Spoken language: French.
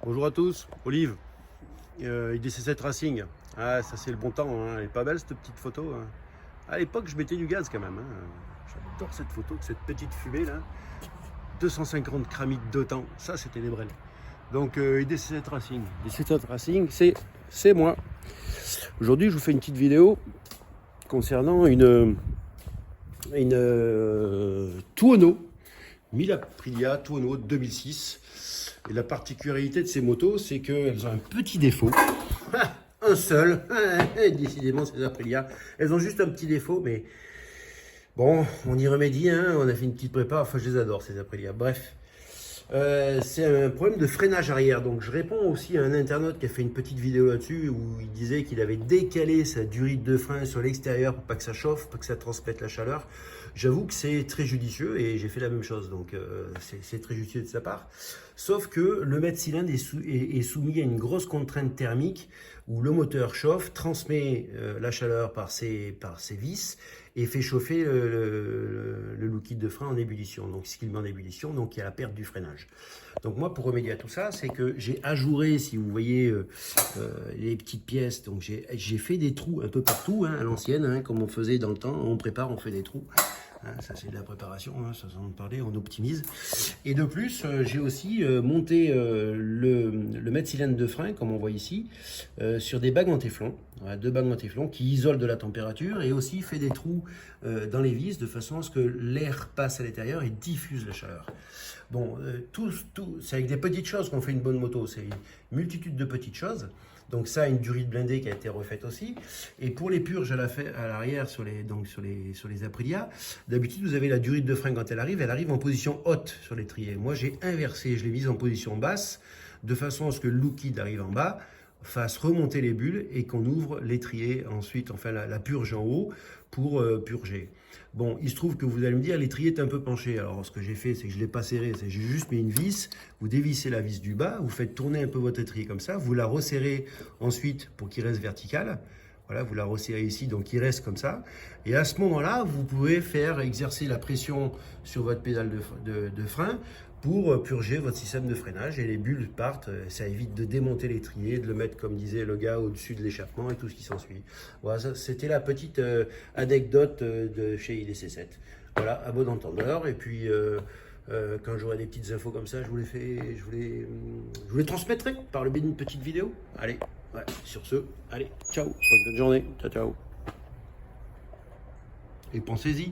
Bonjour à tous, Olive, IDC7 Racing. Ah, ça c'est le bon temps, hein. Elle est pas belle cette petite photo, hein. À l'époque, je mettais du gaz quand même, hein. J'adore cette photo de cette petite fumée là. 250 cramites de temps, ça c'était des brels. Donc IDC7 Racing. IDC7 Racing, c'est moi. Aujourd'hui, je vous fais une petite vidéo concernant une Tuono, 1000 Aprilia Tuono 2006. Et la particularité de ces motos, c'est qu'elles ont un petit défaut. Un seul. Décidément, ces Aprilia. Elles ont juste un petit défaut, mais bon, on y remédie. Hein. On a fait une petite prépa. Enfin, je les adore, ces Aprilia. Bref. C'est un problème de freinage arrière. Donc, je réponds aussi à un internaute qui a fait une petite vidéo là-dessus où il disait qu'il avait décalé sa durée de frein sur l'extérieur pour pas que ça chauffe, pas que ça transmette la chaleur. J'avoue que c'est très judicieux et j'ai fait la même chose. Donc, c'est très judicieux de sa part. Sauf que le mètre cylindre est soumis à une grosse contrainte thermique où le moteur chauffe, transmet la chaleur par ses vis et fait chauffer le liquide de frein en ébullition. Donc, ce qu'il met en ébullition, donc il y a la perte du freinage. Donc moi, pour remédier à tout ça, c'est que j'ai ajouré, si vous voyez les petites pièces, donc j'ai fait des trous un peu partout, hein, à l'ancienne, hein, comme on faisait dans le temps, on prépare, on fait des trous. Hein, ça c'est de la préparation, hein, ça sans parler, on optimise. Et de plus, j'ai aussi monté le mètre cylindre de frein, comme on voit ici, sur des bagues en téflon. Voilà, 2 bagues en téflon qui isolent de la température et aussi fait des trous dans les vis de façon à ce que l'air passe à l'intérieur et diffuse la chaleur. Bon, c'est avec des petites choses qu'on fait une bonne moto, c'est une multitude de petites choses. Donc ça a une durée de blindé qui a été refaite aussi. Et pour les purges à l'arrière sur les Aprilia, d'habitude vous avez la durite de frein quand elle arrive en position haute sur l'étrier. Moi j'ai inversé, je l'ai mise en position basse, de façon à ce que le liquide arrive en bas, fasse remonter les bulles et qu'on ouvre l'étrier ensuite, enfin la purge en haut pour purger. Bon, il se trouve que vous allez me dire l'étrier est un peu penché. Alors ce que j'ai fait, c'est que je ne l'ai pas serré, c'est que j'ai juste mis une vis, vous dévissez la vis du bas, vous faites tourner un peu votre étrier comme ça, vous la resserrez ensuite pour qu'il reste vertical. Voilà, vous la resserrez ici, donc il reste comme ça. Et à ce moment-là, vous pouvez faire exercer la pression sur votre pédale de frein pour purger votre système de freinage et les bulles partent. Ça évite de démonter l'étrier, de le mettre, comme disait le gars, au-dessus de l'échappement et tout ce qui s'ensuit. Voilà, c'était la petite anecdote de chez IDC7. Voilà, à bon entendeur. Et puis, quand j'aurai des petites infos comme ça, je vous les transmettrai par le biais d'une petite vidéo. Allez, ouais, sur ce, allez, ciao, bonne fin de journée, ciao, ciao. Et pensez-y.